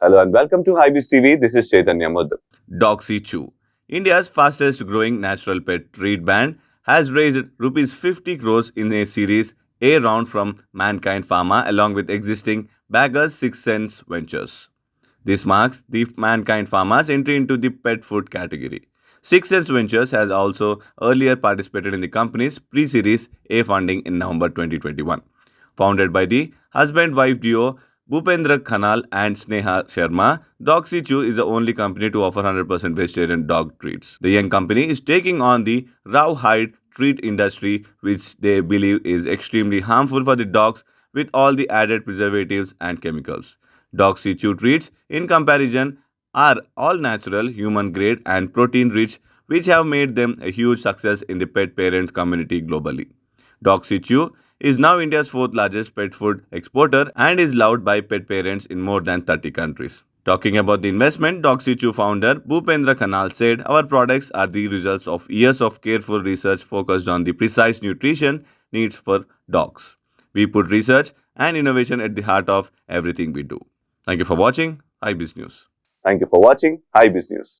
Hello and welcome to HYBIZTV. This is Chaitanya Mudra. Dogsee Chew, India's fastest growing natural pet treat brand, has raised rupees 50 crores in a Series A round from Mankind Pharma along with existing backers 6 Cents Ventures. This marks the Mankind Pharma's entry into the pet food category. 6 Cents Ventures has also earlier participated in the company's pre-Series A funding in November 2021. Founded by the husband-wife duo BhupendraKhanal and Sneh Sharma, Dogsee Chew is the only company to offer 100% vegetarian dog treats. The young company is taking on the rawhide treat industry, which they believe is extremely harmful for the dogs with all the added preservatives and chemicals. Dogsee Chew treats, in comparison, are all natural, human grade, and protein rich, which have made them a huge success in the pet parents community globally. Dogsee Chew is now India's fourth largest pet food exporter and is loved by pet parents in more than 30 countries. Talking about the investment, Dogsee Chew founder BhupendraKhanal said, "Our products are the results of years of careful research focused on the precise nutrition needs for dogs. We put research and innovation at the heart of everything we do." Thank you for watching Hybiz News. Thank you for watching HYBIZ News.